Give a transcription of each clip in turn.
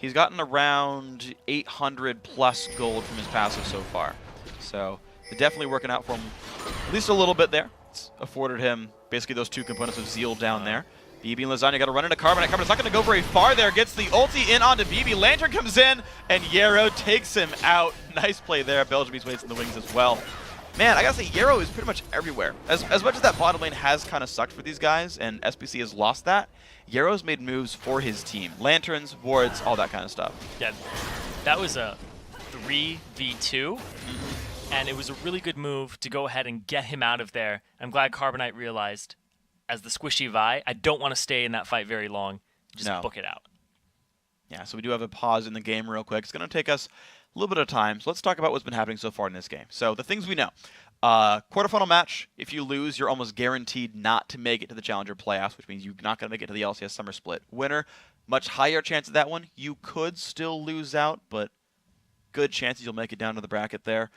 He's gotten around 800 plus gold from his passive so far. So they're definitely working out for him at least a little bit there. It's afforded him basically those two components of Zeal down there. BB and Lasagna got to run into Carbonite. Carbonite's not going to go very far there. Gets the ulti in onto BB. Lantern comes in, and Yarrow takes him out. Nice play there. Belgium Beast waits in the wings as well. Man, I gotta say, Yarrow is pretty much everywhere. As much as that bottom lane has kind of sucked for these guys, and SBC has lost that, Yarrow's made moves for his team. Lanterns, wards, all that kind of stuff. Yeah, that was a 3v2, and it was a really good move to go ahead and get him out of there. I'm glad Carbonite realized, as the squishy Vi, I don't want to stay in that fight very long. Just book it out. Yeah, so we do have a pause in the game real quick. It's going to take us a little bit of time. So let's talk about what's been happening so far in this game. So the things we know. Quarterfinal match, if you lose, you're almost guaranteed not to make it to the Challenger playoffs, which means you're not going to make it to the LCS Summer Split. Winner, much higher chance of that one. You could still lose out, but good chances you'll make it down to the bracket there.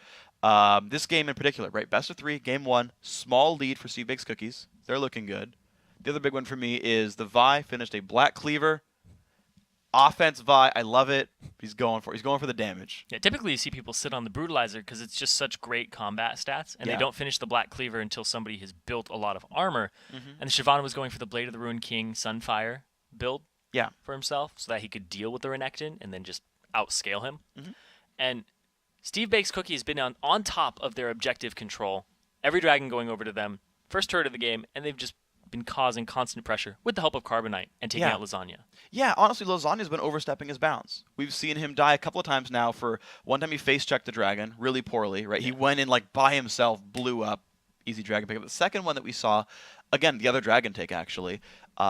This game in particular, right? Best of 3, game 1, small lead for Steve Bakes Cookies. They're looking good. The other big one for me is the Vi finished a Black Cleaver. Offense Vi, I love it. He's going for the damage. Yeah, typically you see people sit on the Brutalizer because it's just such great combat stats, and they don't finish the Black Cleaver until somebody has built a lot of armor. And Shyvana was going for the Blade of the Ruined King Sunfire build for himself so that he could deal with the Renekton and then just outscale him. And Steve Bakes Cookie has been on top of their objective control. Every dragon going over to them. First turret of the game, and they've just been causing constant pressure with the help of Carbonite and taking out Lasagna. Yeah, honestly, Lasagna's been overstepping his bounds. We've seen him die a couple of times now. For one time he face-checked the dragon really poorly, right? He went in like by himself, blew up, easy dragon pickup. The second one that we saw, again, the other dragon take actually,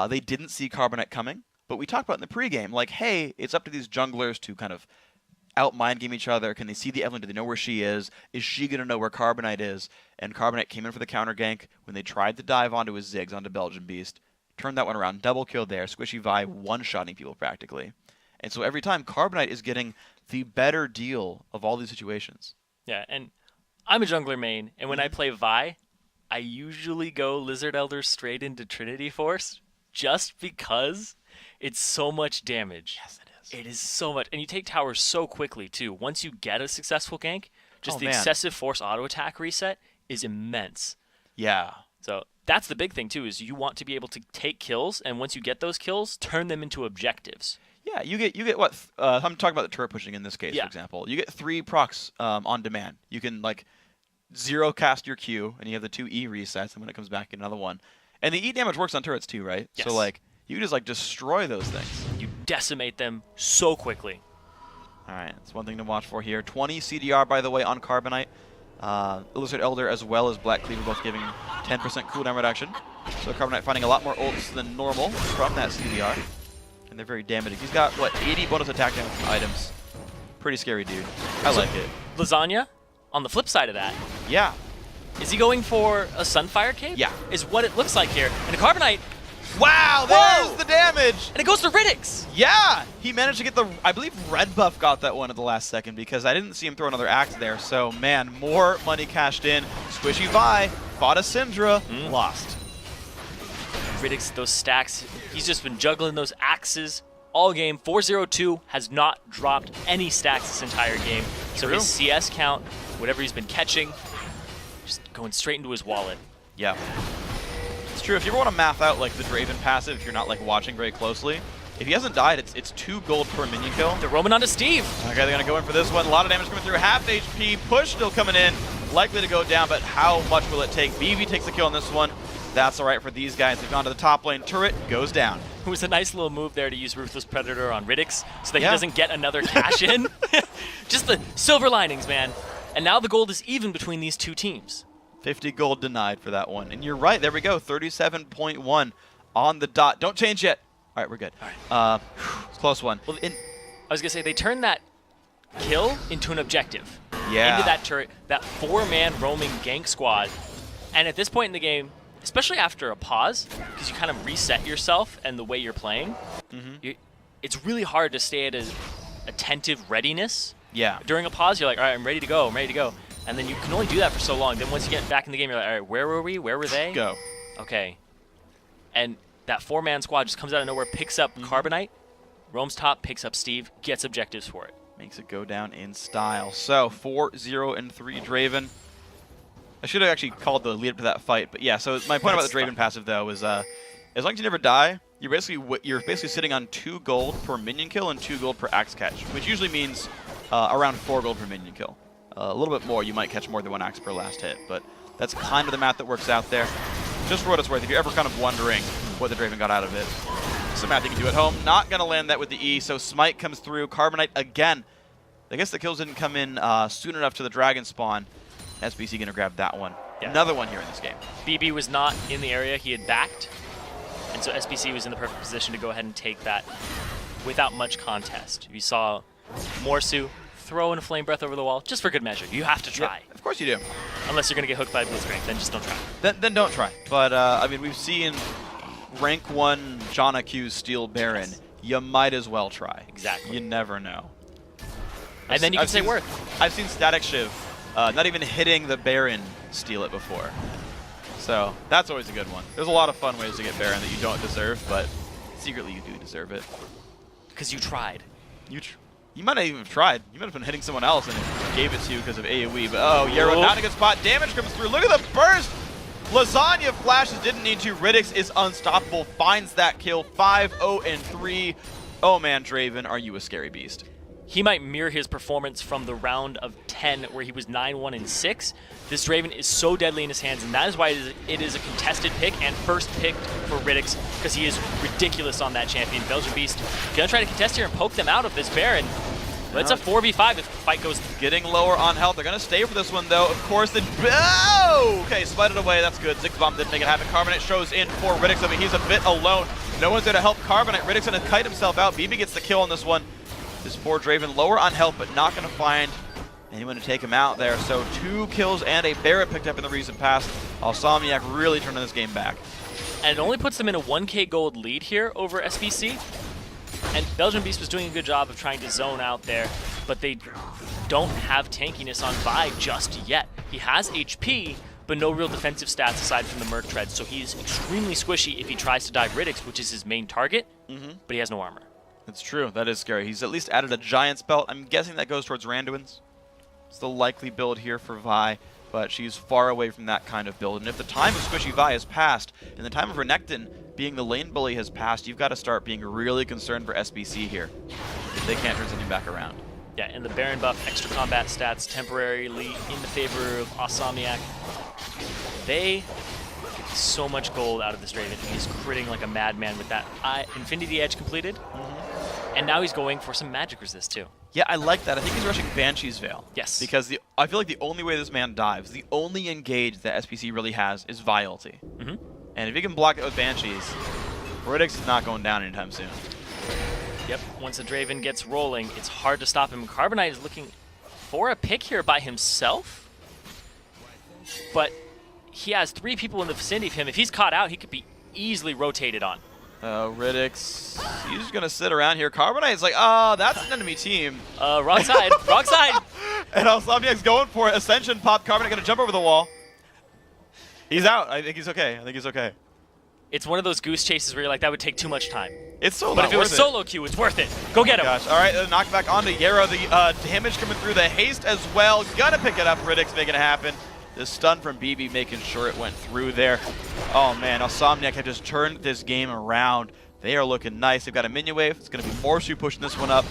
they didn't see Carbonite coming, but we talked about in the pregame, like, hey, it's up to these junglers to kind of out-mind game each other. Can they see the Evelynn? Do they know where she is? Is she going to know where Carbonite is? And Carbonite came in for the counter gank when they tried to dive onto his Ziggs, onto Belgian Beast. Turned that one around. Double kill there. Squishy Vi one-shotting people practically. And so every time, Carbonite is getting the better deal of all these situations. Yeah, and I'm a jungler main, and when I play Vi, I usually go Lizard Elder straight into Trinity Force just because it's so much damage. Yes, it is. It is so much. And you take towers so quickly, too. Once you get a successful gank, just the excessive force auto attack reset is immense. Yeah. So that's the big thing, too, is you want to be able to take kills, and once you get those kills, turn them into objectives. Yeah, you get what? I'm talking about the turret pushing in this case, for example. You get 3 procs on demand. You can, like, 0 cast your Q, and you have the 2 E resets, and when it comes back, get another one. And the E damage works on turrets, too, right? Yes. So, like, you just, like, destroy those things. You decimate them so quickly. All right, that's one thing to watch for here. 20 CDR, by the way, on Carbonite. Lizard Elder as well as Black Cleaver both giving 10% cooldown reduction. So Carbonite finding a lot more ults than normal from that CDR. And they're very damaging. He's got, what, 80 bonus attack damage from items. Pretty scary dude. I like it. Lasagna, on the flip side of that. Yeah. Is he going for a Sunfire Cape? Yeah. Is what it looks like here. And a Carbonite. Wow, there's the damage! And it goes to Riddix! Yeah! He managed to get the, I believe Red Buff got that one at the last second because I didn't see him throw another axe there. So, man, more money cashed in. Squishy Vi fought a Syndra, lost. Riddix, those stacks, he's just been juggling those axes all game. 402 has not dropped any stacks this entire game. So his CS count, whatever he's been catching, just going straight into his wallet. Yeah. It's true. If you ever want to math out like the Draven passive, if you're not like watching very closely, if he hasn't died, it's 2 gold per minion kill. They're roaming onto Steve. Okay, they're going to go in for this one. A lot of damage coming through. Half HP. Push still coming in. Likely to go down, but how much will it take? BV takes the kill on this one. That's all right for these guys. They've gone to the top lane. Turret goes down. It was a nice little move there to use Ruthless Predator on Riddix so that he doesn't get another cash in. Just the silver linings, man. And now the gold is even between these two teams. 50 gold denied for that one. And you're right. There we go. 37.1 on the dot. Don't change yet. All right, we're good. All right. It's a close one. Well, I was going to say, they turned that kill into an objective. Yeah. Into that turret, that 4-man roaming gank squad. And at this point in the game, especially after a pause, because you kind of reset yourself and the way you're playing, it's really hard to stay at an attentive readiness. Yeah. During a pause, you're like, all right, I'm ready to go, I'm ready to go. And then you can only do that for so long. Then once you get back in the game, you're like, all right, where were we? Where were they? Go. Okay. And that 4-man squad just comes out of nowhere, picks up Carbonite, Roams top, picks up Steve, gets objectives for it. Makes it go down in style. So 4-0 and 3 Draven. I should have actually called the lead up to that fight, but yeah. So my point about the Draven passive though is, as long as you never die, you're basically sitting on 2 gold per minion kill and 2 gold per axe catch, which usually means around 4 gold per minion kill. A little bit more, you might catch more than 1 axe per last hit, but that's kind of the math that works out there. Just for what it's worth, if you're ever kind of wondering what the Draven got out of it, some math you can do at home. Not going to land that with the E, so Smite comes through. Carbonite again. I guess the kills didn't come in soon enough to the Dragon spawn. SBC going to grab that one. Yeah. Another one here in this game. BB was not in the area he had backed, and so SBC was in the perfect position to go ahead and take that without much contest. You saw Morsu throw in a Flame Breath over the wall, just for good measure. You have to try. Yep, of course you do. Unless you're going to get hooked by Blitzcrank, then just don't try. Then don't try. But, I mean, we've seen rank 1 Jana Q's steal Baron. Yes. You might as well try. Exactly. You never know. And then you can say Worth. I've seen Static Shiv not even hitting the Baron steal it before. So that's always a good one. There's a lot of fun ways to get Baron that you don't deserve, but secretly you do deserve it. Because you tried. You might not even have tried. You might have been hitting someone else and it gave it to you because of AoE. But oh, Yero not in a good spot. Damage comes through. Look at the burst. Lasagna flashes, didn't need to. Ridix is unstoppable. Finds that kill. 5-0 and 3. Oh man, Draven, are you a scary beast? He might mirror his performance from the round of 10 where he was 9-1 and 6. This Draven is so deadly in his hands, and that is why it is a contested pick and first picked for Ridix, because he is ridiculous on that champion. Belgian Beast gonna try to contest here and poke them out of this Baron. But it's a 4v5 if the fight goes. Getting lower on health. They're gonna stay for this one though. Of course, oh! Okay, split it away. That's good. Ziggs Bomb didn't make it happen. Carbonite shows in for Ridix. I mean, he's a bit alone. No one's there to help Carbonite. Ridix gonna kite himself out. BB gets the kill on this one. This poor Draven lower on health, but not going to find anyone to take him out there. So 2 kills and a Barret picked up in the recent past. Alsamiak really turning this game back. And it only puts them in a 1k gold lead here over SBC. And Belgian Beast was doing a good job of trying to zone out there, but they don't have tankiness on Vi just yet. He has HP, but no real defensive stats aside from the Merc Tread, so he's extremely squishy if he tries to dive Ridix, which is his main target, but he has no armor. It's true. That is scary. He's at least added a Giant's Belt. I'm guessing that goes towards Randuin's. It's the likely build here for Vi, but she's far away from that kind of build. And if the time of Squishy Vi has passed, and the time of Renekton being the lane bully has passed, you've got to start being really concerned for SBC here if they can't turn something back around. Yeah, and the Baron buff, extra combat stats temporarily in the favor of Asamiak. They get so much gold out of this Draven. He's critting like a madman with that Infinity Edge completed. And now he's going for some magic resist too. Yeah, I like that. I think he's rushing Banshee's Veil. Yes. Because I feel like the only way this man dives, the only engage that SPC really has is Vi ulti. And if he can block it with Banshees, Ridix is not going down anytime soon. Yep, once the Draven gets rolling, it's hard to stop him. Carbonite is looking for a pick here by himself, but he has 3 people in the vicinity of him. If he's caught out, he could be easily rotated on. Ridix, he's just going to sit around here. Carbonite's like, oh, that's an enemy team. Wrong side, wrong side. And Alsamiak's going for it. Ascension pop. Carbonite going to jump over the wall. He's out. I think he's okay. I think he's okay. It's one of those goose chases where you're like, that would take too much time. It's so But if it was solo queue, it's worth it. Go get him. Gosh. All right, knockback onto Yero. The damage coming through, the haste as well. Gonna pick it up. Ridix making it happen. The stun from BB making sure it went through there. Oh man, Alsamiak have just turned this game around. They are looking nice. They've got a minion wave. It's gonna be Morsu pushing this one up.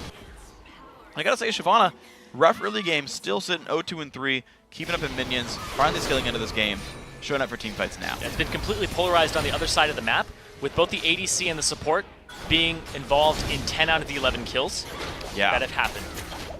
I gotta say, Shyvana, rough early game, still sitting 0-2 and 3, keeping up in minions, finally scaling into this game, showing up for team fights now. It's been completely polarized on the other side of the map, with both the ADC and the support being involved in 10 out of the 11 kills that have happened.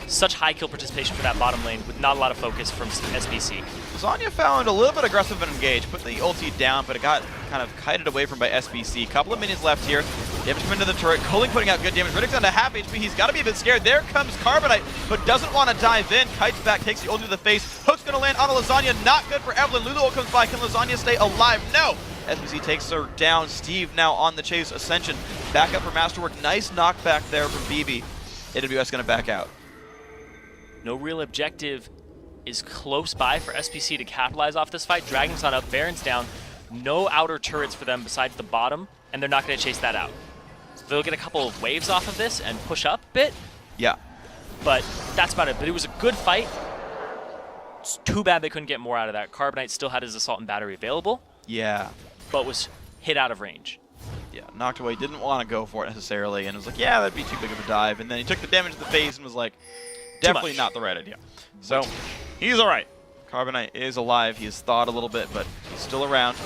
Such high kill participation for that bottom lane with not a lot of focus from SBC. Zanya found a little bit aggressive and engaged, put the ulti down, but it got kind of kited away from by SBC. Couple of minions left here. Damage come into the turret. Culling putting out good damage. Riddick's on to half HP. He's got to be a bit scared. There comes Carbonite, but doesn't want to dive in. Kites back, takes the ulti to the face. Hook's going to land on a Lasagna. Not good for Evelyn. Lulu comes by. Can Lasagna stay alive? No! SBC takes her down. Steve now on the chase. Ascension back up for Masterwork. Nice knockback there from BB. AWS going to back out. No real objective is close by for SPC to capitalize off this fight. Dragon's not up, Baron's down. No outer turrets for them besides the bottom, and they're not going to chase that out. They'll get a couple of waves off of this and push up a bit. Yeah. But that's about it. But it was a good fight. It's too bad they couldn't get more out of that. Carbonite still had his Assault and Battery available. Yeah. But was hit out of range. Yeah, knocked away, didn't want to go for it necessarily, and was like, yeah, that'd be too big of a dive. And then he took the damage to the face and was like, definitely not the right idea. So, he's all right. Carbonite is alive. He has thawed a little bit, but he's still around.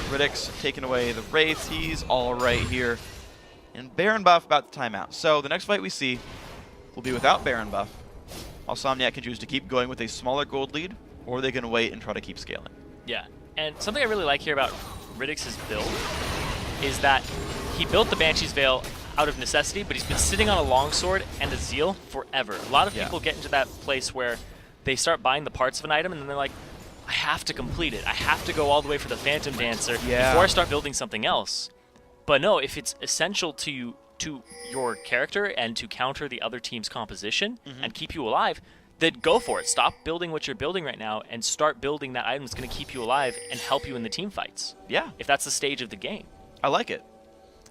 Riddick's taking away the Wraiths. He's all right here. And Baron buff about the timeout. So, the next fight we see will be without Baron buff. Somniac can choose to keep going with a smaller gold lead, or they can wait and try to keep scaling. Yeah, and something I really like here about Riddick's build is that he built the Banshee's Veil out of necessity, but he's been sitting on a longsword and a Zeal forever. A lot of people get into that place where they start buying the parts of an item and then they're like, I have to complete it. I have to go all the way for the Phantom Dancer before I start building something else. But no, if it's essential to your character and to counter the other team's composition and keep you alive, then go for it. Stop building what you're building right now and start building that item that's going to keep you alive and help you in the team fights. Yeah. If that's the stage of the game. I like it.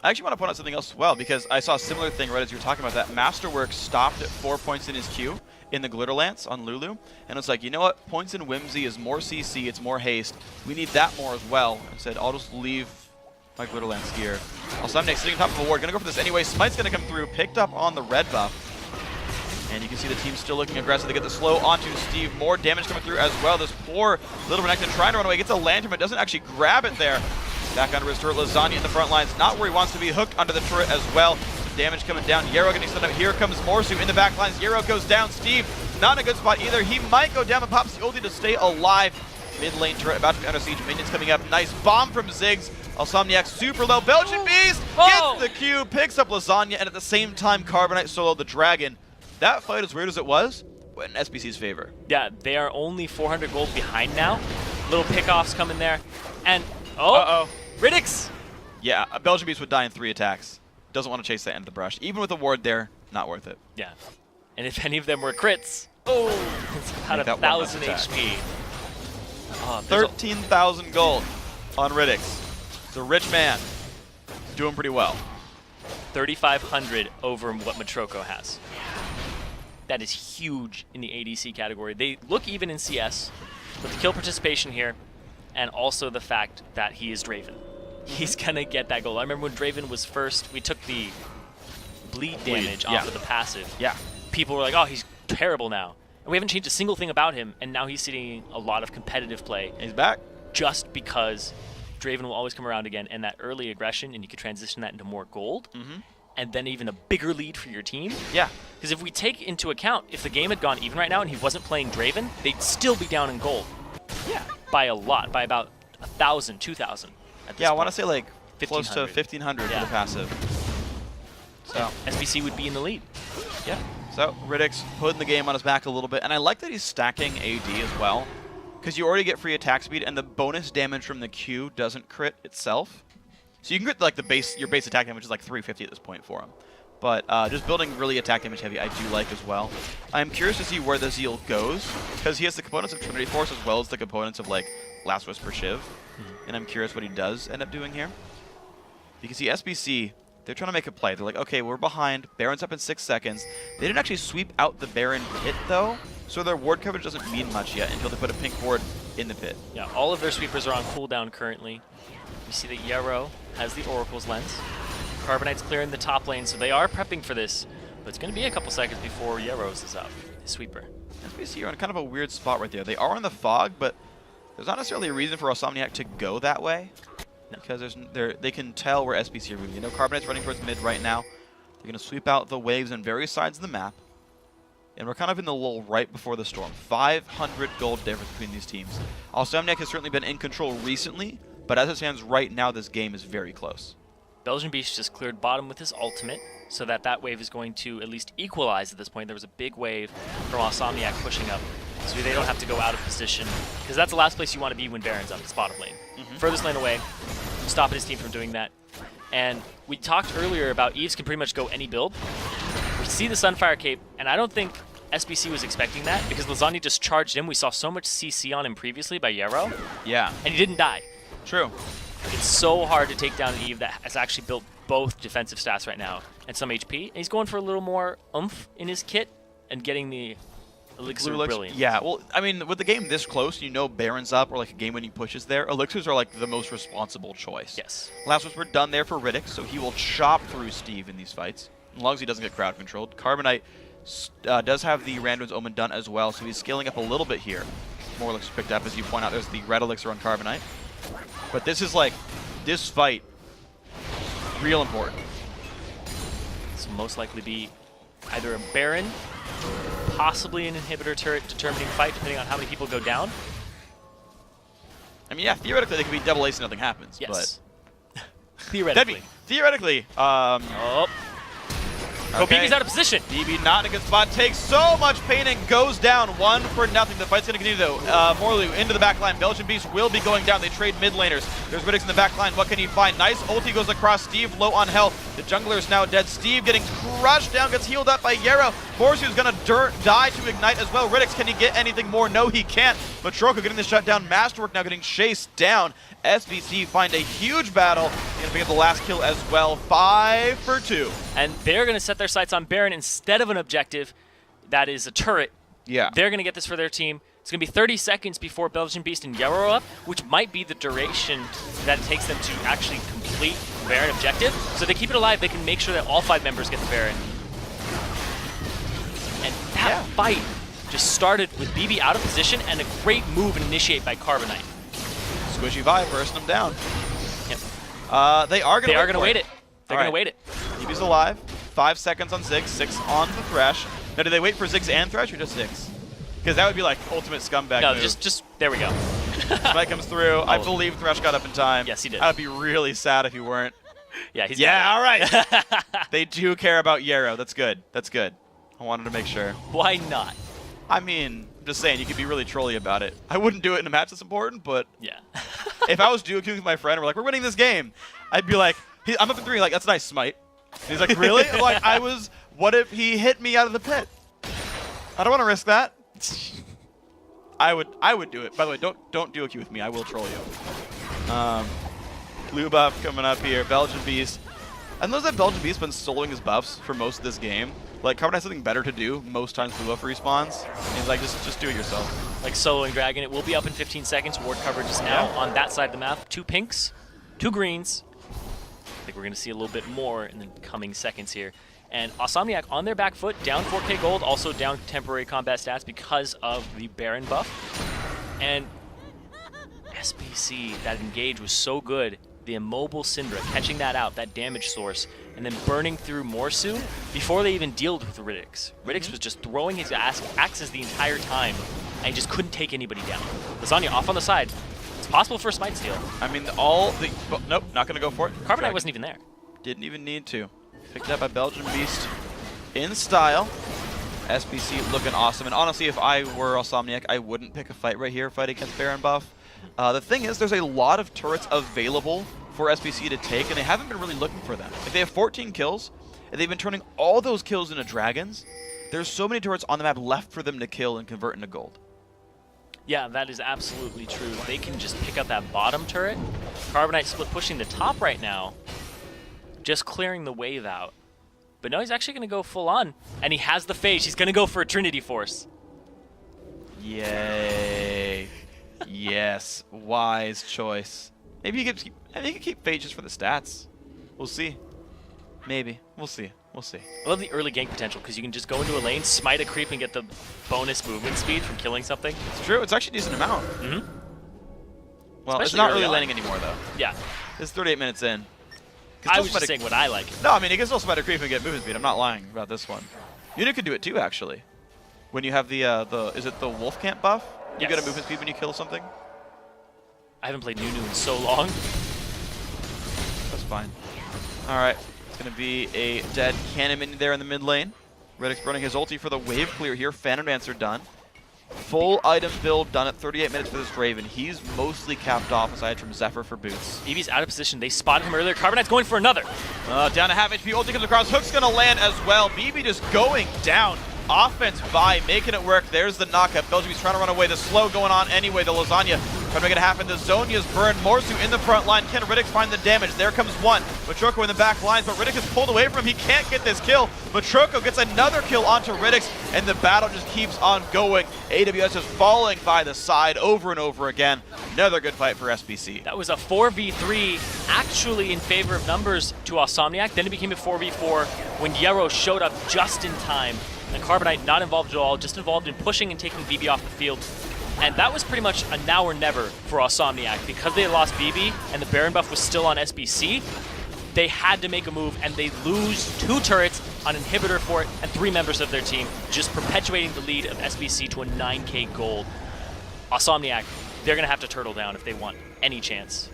I actually want to point out something else as well, because I saw a similar thing right as you were talking about that. Masterwork stopped at 4 points in his queue in the Glitter Lance on Lulu, and it's like, you know what? Points in Whimsy is more CC, it's more haste. We need that more as well. And said, I'll just leave my Glitter Lance gear. Also, I'm next sitting on top of a ward. Gonna go for this anyway. Smite's gonna come through, picked up on the red buff. And you can see the team still looking aggressive. They get the slow onto Steve. More damage coming through as well. This poor little Renekton trying to run away. Gets a lantern, but doesn't actually grab it there. Back onto his turret. Lasagna in the front lines. Not where he wants to be. Hooked onto the turret as well. Some damage coming down. Yarrow getting set up. Here comes Morsu in the back lines. Yarrow goes down. Steve not in a good spot either. He might go down, but pops the ulti to stay alive. Mid lane turret about to be under siege. Minions coming up. Nice bomb from Ziggs. Somniac super low. Belgian Beast gets the Q. Picks up Lasagna. And at the same time, Carbonite solo the dragon. That fight, as weird as it was, went in SBC's favor. Yeah, they are only 400 gold behind now. Little pickoffs coming there. And, Riddick's! Yeah, a Belgian Beast would die in 3 attacks. Doesn't want to chase that end of the brush. Even with a ward there, not worth it. Yeah. And if any of them were crits, it's about 1,000 HP. 13,000 gold on Riddick's. It's a rich man. Doing pretty well. 3,500 over what Matroko has. That is huge in the ADC category. They look even in CS, but the kill participation here, and also the fact that he is Draven. He's gonna get that goal. I remember when Draven was first, we took the bleed damage off of the passive. Yeah. People were like, oh, he's terrible now. And we haven't changed a single thing about him, and now he's seeing a lot of competitive play. He's back. Just because Draven will always come around again, and that early aggression, and you could transition that into more gold. And then even a bigger lead for your team. Yeah. Because if we take into account, if the game had gone even right now and he wasn't playing Draven, they'd still be down in gold. Yeah. By a lot, by about 1,000, 2,000 at this Yeah, I point. want to say like close to 1,500 for the passive. So SBC would be in the lead. Yeah. So Riddick's putting the game on his back a little bit, and I like that he's stacking AD as well, because you already get free attack speed, and the bonus damage from the Q doesn't crit itself. So you can crit like your base attack damage is like 350 at this point for him. But just building really attack damage heavy, I do like as well. I'm curious to see where the Zeal goes, because he has the components of Trinity Force as well as the components of like Last Whisper Shiv. And I'm curious what he does end up doing here. You can see SBC, they're trying to make a play. They're like, okay, we're behind. Baron's up in 6 seconds. They didn't actually sweep out the Baron pit though, so their ward coverage doesn't mean much yet until they put a pink ward in the pit. Yeah, all of their sweepers are on cooldown currently. We see that Yarrow has the Oracle's Lens. Carbonite's clearing the top lane, so they are prepping for this. But it's going to be a couple seconds before Yarrow's is up, his sweeper. SBC are in kind of a weird spot right there. They are in the fog, but there's not necessarily a reason for Somniac to go that way. No. Because they can tell where SBC are moving. You know, Carbonite's running towards mid right now. They're going to sweep out the waves on various sides of the map. And we're kind of in the lull right before the storm. 500 gold difference between these teams. Somniac has certainly been in control recently, but as it stands right now, this game is very close. Belgian Beast just cleared bottom with his ultimate, so that wave is going to at least equalize at this point. There was a big wave from Somniac pushing up, so they don't have to go out of position, because that's the last place you want to be when Baron's up, it's bottom lane. Furthest lane away, stopping his team from doing that. And we talked earlier about Eves can pretty much go any build. We see the Sunfire Cape, and I don't think SBC was expecting that, because Lasagna just charged him. We saw so much CC on him previously by Yarrow. Yeah. And he didn't die. True. It's so hard to take down an Eve that has actually built both defensive stats right now and some HP. And he's going for a little more oomph in his kit and getting the Elixir of Brilliance. Yeah, well, I mean, with the game this close, you know Baron's up or like a game-winning pushes there. Elixirs are like the most responsible choice. Yes. Last ones were done there for Riddick, so he will chop through Steve in these fights, as long as he doesn't get crowd controlled. Carbonite does have the Randuin's Omen done as well, so he's scaling up a little bit here. More Elixirs picked up, as you point out, there's the Red Elixir on Carbonite. But this is like, this fight, real important. This will most likely be either a Baron, possibly an inhibitor turret determining fight, depending on how many people go down. I mean, yeah, theoretically they could be double ace and nothing happens. Yes. But theoretically. Theoretically. Oh. Okay. BB's out of position. BB not in a good spot, takes so much pain and goes down 1-0. The fight's going to continue though. Morlu into the back line. Belgian Beast will be going down. They trade mid laners. There's Riddick's in the back line. What can he find? Nice ulti goes across. Steve low on health. The jungler is now dead. Steve getting crushed down, gets healed up by Yarrow. Borsu's going to die to ignite as well. Riddick's, can he get anything more? No, he can't. Matroko getting the shutdown. Masterwork now getting chased down. SBC find a huge battle. He's going to pick up the last kill as well. 5 for 2. And they're going to set their sights on Baron instead of an objective that is a turret. Yeah. They're going to get this for their team. It's going to be 30 seconds before Belgian Beast and Yarrow up, which might be the duration that it takes them to actually complete Baron objective. So if they keep it alive, they can make sure that all 5 members get the Baron. And that fight just started with BB out of position and a great move and initiate by Carbonite. Squishy vibe bursting them down. Yep. They are going to wait it. They're going to wait it. BB's alive. 5 seconds on Ziggs. 6 on the Thresh. Now, do they wait for Ziggs and Thresh or just Ziggs? Because that would be like ultimate scumbag No, move. just there we go. Smite comes through. I believe Thresh got up in time. Yes, he did. I would be really sad if he weren't. Yeah, he's all right. They do care about Yarrow. That's good. That's good. I wanted to make sure. Why not? I mean, I'm just saying, you could be really trolly about it. I wouldn't do it in a match that's important, but yeah. if I was duo queuing with my friend and we're like, we're winning this game, I'd be like, I'm up in 3, like, that's a nice smite. And he's like, really? I'm like, what if he hit me out of the pit? I don't want to risk that. I would do it. By the way, don't duo queue with me. I will troll you. Blue buff coming up here. Belgian Beast. I know that Belgian Beast been soloing his buffs for most of this game. Like, Carbon has something better to do most times blue buff respawns. And he's like, just do it yourself. Like soloing Dragon, it will be up in 15 seconds. Ward coverage is now on that side of the map. 2 pinks, 2 greens. I think we're going to see a little bit more in the coming seconds here. And Insomniac on their back foot, down 4k gold, also down temporary combat stats because of the Baron buff. And SBC, that engage was so good. The immobile Syndra, catching that out, that damage source, and then burning through Morsu before they even dealt with Riddick's. Riddick's was just throwing his axes the entire time, and he just couldn't take anybody down. Lasagna off on the side. It's possible for a smite steal. I mean, nope, not going to go for it. Carbonite wasn't even there. Didn't even need to. Picked up by Belgian Beast in style. SBC looking awesome. And honestly, if I were Insomniac, I wouldn't pick a fight right here, fight against Baron buff. The thing is, there's a lot of turrets available for SBC to take, and they haven't been really looking for them. If they have 14 kills, and they've been turning all those kills into dragons, there's so many turrets on the map left for them to kill and convert into gold. Yeah, that is absolutely true. They can just pick up that bottom turret. Carbonite split pushing the top right now, just clearing the wave out. But no, he's actually going to go full on, and he has the phase. He's going to go for a Trinity Force. Yay. Yes, wise choice. Maybe you can keep phage just for the stats. We'll see. Maybe. We'll see. We'll see. I love the early gank potential because you can just go into a lane, smite a creep, and get the bonus movement speed from killing something. It's true. It's actually a decent amount. Mm-hmm. Well, it's not really laning anymore, though. Yeah. It's 38 minutes in. I was just saying what I like. No, I mean, you can still smite a creep and get movement speed. I'm not lying about this one. Unit could do it too, actually. When you have the is it the Wolf Camp buff? You get a movement speed when you kill something? I haven't played Nunu in so long. That's fine. Alright. It's going to be a dead cannon minion there in the mid lane. Riddick's running his ulti for the wave clear here. Phantom Dancer done. Full item build done at 38 minutes for this Draven. He's mostly capped off aside from Zephyr for boots. Eevee's out of position. They spotted him earlier. Carbonite's going for another. Down to half HP. Ulti comes across. Hook's going to land as well. BB just going down. Offense by making it work. There's the knockup. Belgium's trying to run away. The slow going on anyway. The Lasagna Trying to make it happen. The Zonia's burned. Morsu in the front line. Can Riddick find the damage? There comes one. Matroko in the back lines, but Riddick is pulled away from him. He can't get this kill. Matroko gets another kill onto Riddick, and the battle just keeps on going. AWS is falling by the side over and over again. Another good fight for SBC. That was a 4v3 actually in favor of numbers to Osomniac. Then it became a 4v4 when Ro8 showed up just in time. And Carbonite not involved at all, just involved in pushing and taking BB off the field. And that was pretty much a now or never for Osomniac. Because they lost BB and the Baron buff was still on SBC, they had to make a move, and they lose 2 turrets, an inhibitor for it, and 3 members of their team, just perpetuating the lead of SBC to a 9k gold. Osomniac, they're going to have to turtle down if they want any chance.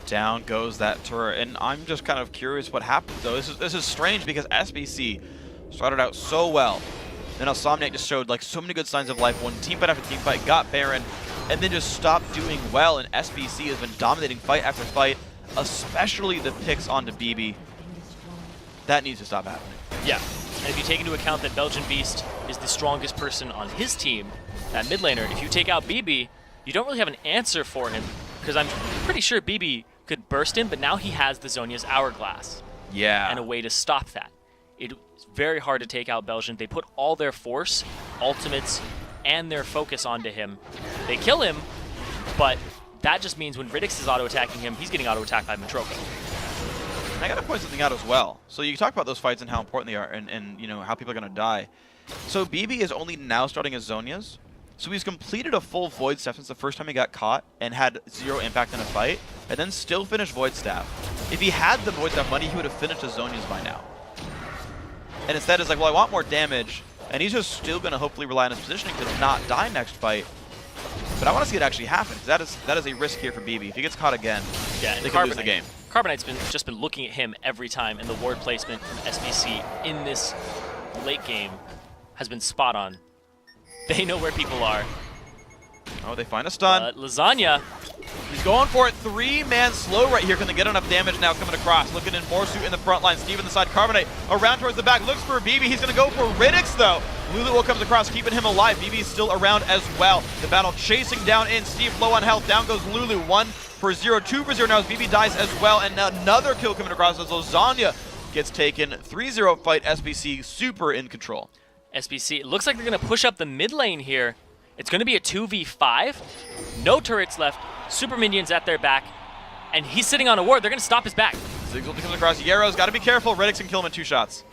Down goes that turret, and I'm just kind of curious what happened, though. This is strange because SBC started out so well. Then Osomniac just showed like so many good signs of life, won team fight after team fight, got Baron, and then just stopped doing well, and SBC has been dominating fight after fight, especially the picks onto BB. That needs to stop happening. Yeah, and if you take into account that Belgian Beast is the strongest person on his team, that mid laner, if you take out BB, you don't really have an answer for him, because I'm pretty sure BB could burst him, but now he has the Zonia's Hourglass. Yeah. And a way to stop that. It's very hard to take out Belgian. They put all their force, ultimates, and their focus onto him. They kill him, but that just means when Riddick is auto-attacking him, he's getting auto-attacked by Matroko. And I gotta point something out as well. So you talk about those fights and how important they are, and you know how people are gonna die. So BB is only now starting his Zonias. So he's completed a full Void Staff since the first time he got caught and had 0 impact in a fight, and then still finished Void Staff. If he had the Void Staff money, he would have finished his Zonias by now. And instead it's like, well, I want more damage, and he's just still gonna hopefully rely on his positioning to not die next fight. But I want to see it actually happen, because that is a risk here for BB. If he gets caught again, they could lose the game. Carbonite's just been looking at him every time, and the ward placement from SBC in this late game has been spot on. They know where people are. Oh, they find a stun. Lasagna. He's going for it. 3-man slow right here. Can they get enough damage now coming across? Looking in Morsu in the front line. Steve in the side. Carbonite around towards the back. Looks for BB. He's going to go for Riddick, though. Lulu comes across, keeping him alive. BB's still around as well. The battle chasing down in. Steve low on health. Down goes Lulu. 1 for 0. 2 for 0 now as BB dies as well. And another kill coming across as Lasagna gets taken. 3-0 fight. SBC super in control. SBC, it looks like they're going to push up the mid lane here. It's going to be a 2v5. No turrets left. Super minions at their back. And he's sitting on a ward. They're going to stop his back. Ziggs comes across. Yaro's got to be careful. Riddick can kill him in 2 shots.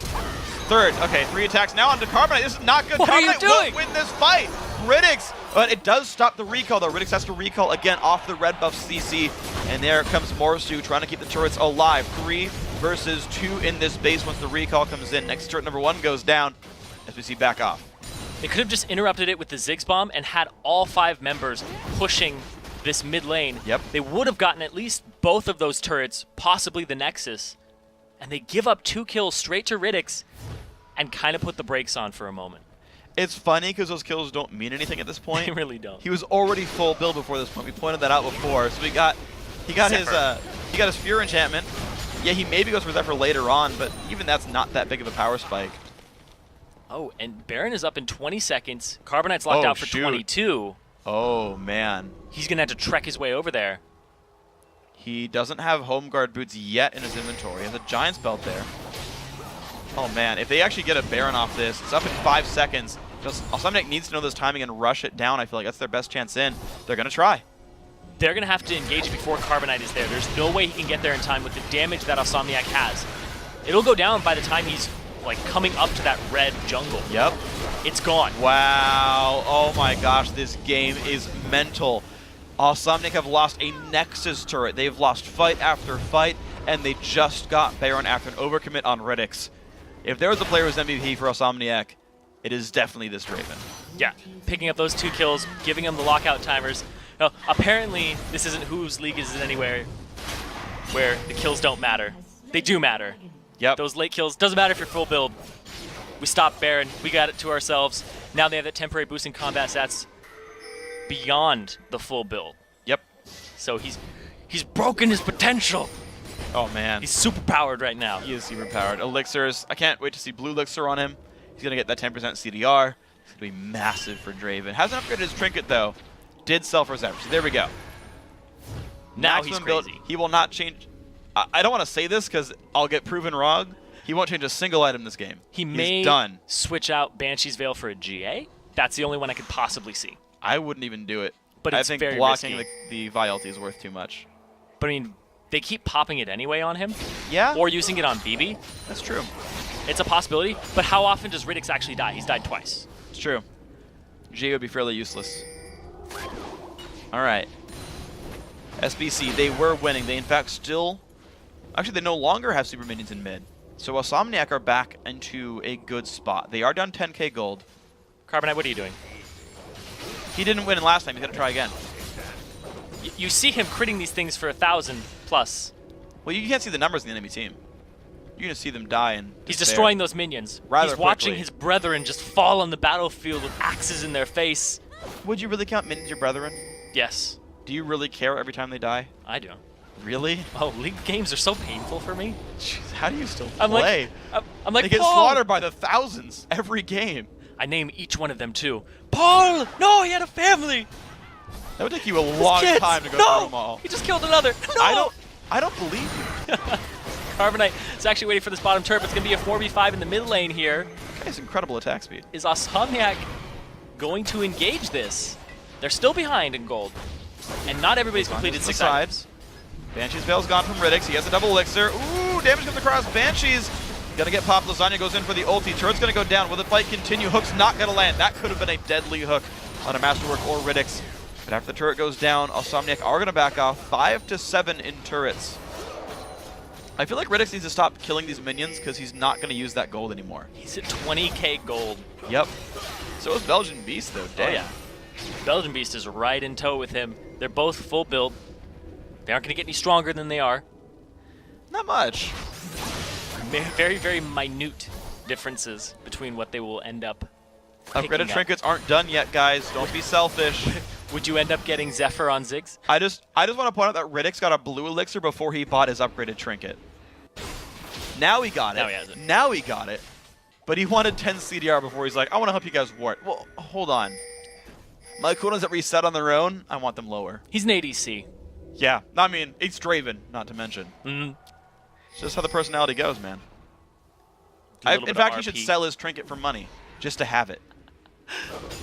Third. Okay, 3 attacks now onto Carbonite. This is not good. What are you Carbonite doing? won't win this fight. Riddick, but it does stop the recall, though. Riddick has to recall again off the red buff CC. And there comes Morsu trying to keep the turrets alive. 3 versus 2 in this base once the recall comes in. Next turret number 1 goes down. SBC back off. They could have just interrupted it with the Ziggs bomb and had all 5 members pushing this mid lane. Yep. They would have gotten at least both of those turrets, possibly the Nexus. And they give up 2 kills straight to Riddick and kind of put the brakes on for a moment. It's funny because those kills don't mean anything at this point. They really don't. He was already full build before this point. We pointed that out before. So he got his Fear enchantment. Yeah, he maybe goes for Zephyr later on, but even that's not that big of a power spike. Oh, and Baron is up in 20 seconds. Carbonite's locked out for 22. Oh, man. He's going to have to trek his way over there. He doesn't have Home Guard boots yet in his inventory. He has a Giant's Belt there. Oh, man. If they actually get a Baron off this, it's up in 5 seconds. Osomniac needs to know this timing and rush it down. I feel like that's their best chance in. They're going to try. They're going to have to engage before Carbonite is there. There's no way he can get there in time with the damage that Osomniac has. It'll go down by the time he's like coming up to that red jungle. Yep. It's gone. Wow. Oh my gosh, this game is mental. Osomniac have lost a Nexus turret. They've lost fight after fight, and they just got Baron after an overcommit on Riddick. If there was a player who's MVP for Osomniac, it is definitely this Draven. Yeah, picking up those 2 kills, giving them the lockout timers. Now, apparently, this isn't whose league is it anywhere where the kills don't matter. They do matter. Yep. Those late kills, doesn't matter if you're full build. We stopped Baron, we got it to ourselves. Now they have that temporary boost in combat stats beyond the full build. Yep. So he's broken his potential. Oh man. He's super powered right now. He is super powered. Elixirs, I can't wait to see Blue Elixir on him. He's gonna get that 10% CDR. It's gonna be massive for Draven. Hasn't upgraded his trinket though. Did sell for Zephyr, so there we go. Now Maximum he's build. crazy. He will not change. I don't want to say this because I'll get proven wrong. He won't change a single item this game. He's may done. Switch out Banshee's Veil for a GA. That's the only one I could possibly see. I wouldn't even do it. But I it's think very blocking risky. the Vialti is worth too much. But I mean, they keep popping it anyway on him. Yeah. Or using it on BB. That's true. It's a possibility. But how often does Riddick's actually die? He's died twice. It's true. G would be fairly useless. All right. SBC, they were winning. They, in fact, still... Actually, they no longer have super minions in mid. So Insomniac are back into a good spot. They are down 10k gold. Carbonite, what are you doing? He didn't win last time. He's going to try again. You see him critting these things for 1,000 plus. Well, you can't see the numbers in the enemy team. You're going to see them die and He's destroying those minions. Rather He's watching quickly. his brethren just fall on the battlefield with axes in their face. Would you really count minions your brethren? Yes. Do you really care every time they die? I do. Really? Oh, League games are so painful for me. Jeez, how do you still I'm play? I'm like, they get Paul! slaughtered by the thousands every game. I name each one of them too. Paul! No, he had a family! That would take you a long time to go through them all. He just killed another. No! I don't believe you. Carbonite is actually waiting for this bottom turret. It's going to be a 4v5 in the mid lane here. It's incredible attack speed. Is Insomniac going to engage this? They're still behind in gold. And not everybody's completed 6 items. Banshee's Veil's gone from Riddick's. He has a double elixir. Ooh, damage comes across. Banshee's gonna get popped. Lasagna goes in for the ulti. Turret's gonna go down. Will the fight continue? Hook's not gonna land. That could have been a deadly hook on a Masterwork or Riddick's. But after the turret goes down, Insomniac are gonna back off. 5 to 7 in turrets. I feel like Riddick's needs to stop killing these minions because he's not gonna use that gold anymore. He's at 20k gold. Yep. So is Belgian Beast though. Dang. Oh yeah. Belgian Beast is right in tow with him. They're both full build. They aren't going to get any stronger than they are. Not much. Very, very minute differences between what they will end up Upgraded trinkets aren't done yet, guys. Don't be selfish. Would you end up getting Zephyr on Ziggs? I just want to point out that Riddick's got a blue elixir before he bought his upgraded trinket. Now he got it. Now he has it. Now he got it. But he wanted 10 CDR before he's like, I want to help you guys ward. Well, hold on. My cooldowns that reset on their own, I want them lower. He's an ADC. Yeah. I mean, it's Draven, not to mention. It's just how the personality goes, man. In fact, he should sell his trinket for money, just to have it.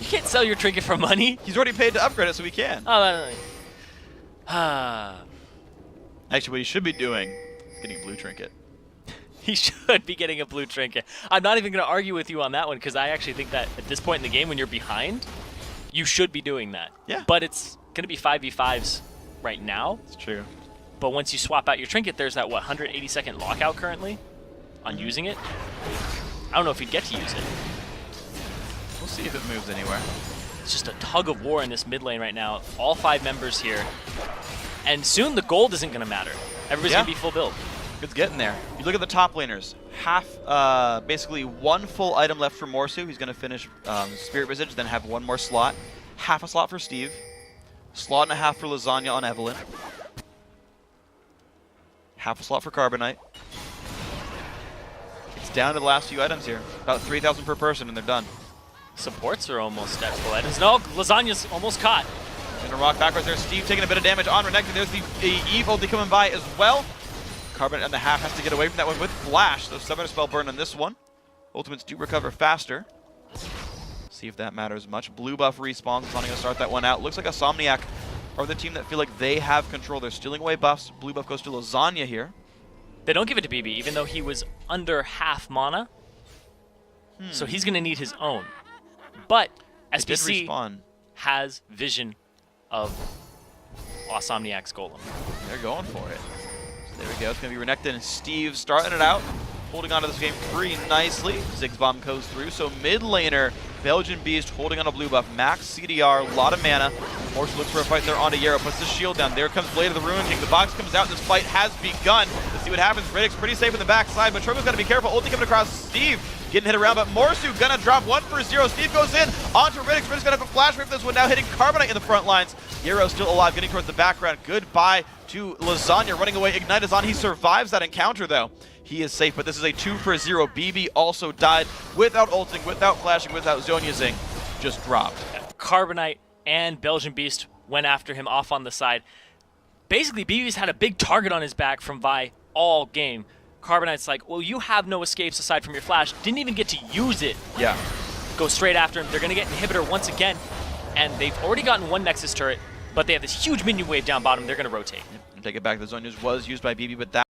You can't sell your trinket for money. He's already paid to upgrade it, so he can. Oh, Actually, what he should be doing is getting a blue trinket. He should be getting a blue trinket. I'm not even going to argue with you on that one, because I actually think that at this point in the game, when you're behind, you should be doing that. Yeah. But it's going to be 5v5s right now. It's true. But once you swap out your trinket, there's that, 180-second lockout currently on using it. I don't know if you'd get to use it. We'll see if it moves anywhere. It's just a tug of war in this mid lane right now. All 5 members here. And soon the gold isn't going to matter. Everybody's going to be full build. It's getting there. You look at the top laners. Basically 1 full item left for Morsu. He's going to finish Spirit Visage, then have 1 more slot. Half a slot for Steve. Slot and a half for Lasagna on Evelyn. Half a slot for Carbonite. It's down to the last few items here. About 3,000 per person, and they're done. Supports are almost at full items. No, Lasagna's almost caught. Gonna rock backwards there. Steve taking a bit of damage on Renekton. There's the Eve ulti coming by as well. Carbonite and the half has to get away from that one with Flash. So Summoner Spell burn on this one. Ultimates do recover faster. See if that matters much. Blue buff respawns. Planning to start that one out. Looks like Insomniac are the team that feel like they have control. They're stealing away buffs. Blue buff goes to Lasagna here. They don't give it to BB, even though he was under half mana. So he's going to need his own. But SBC has vision of Insomniac's Golem. They're going for it. So there we go. It's going to be Renekton and Steve starting it out. Holding on to this game pretty nicely. Ziggs bomb goes through. So mid laner, Belgian Beast holding on a blue buff. Max CDR, a lot of mana. Morse looks for a fight there on Yarrow. Puts the shield down. There comes Blade of the Ruin King. The box comes out. This fight has begun. Let's see what happens. Riddick's pretty safe in the backside, but Trogo's got to be careful. Ulti coming across Steve. Getting hit around, but Morsu gonna drop 1 for 0. Steve goes in onto Riddick. Riddick's gonna have a flash rip this one now, hitting Carbonite in the front lines. Yarrow still alive, getting towards the background. Goodbye to Lasagna, running away. Ignite is on. He survives that encounter though. He is safe, but this is a 2 for 0. BB also died without ulting, without flashing, without zone-using. Just dropped. Carbonite and Belgian Beast went after him off on the side. basically BB's had a big target on his back from Vi all game. Carbonite's like, well, you have no escapes aside from your flash. Didn't even get to use it. Yeah. Go straight after him. They're going to get Inhibitor once again. And they've already gotten one Nexus turret, but they have this huge minion wave down bottom. They're going to rotate. Take it back. The zone use was used by BB, but that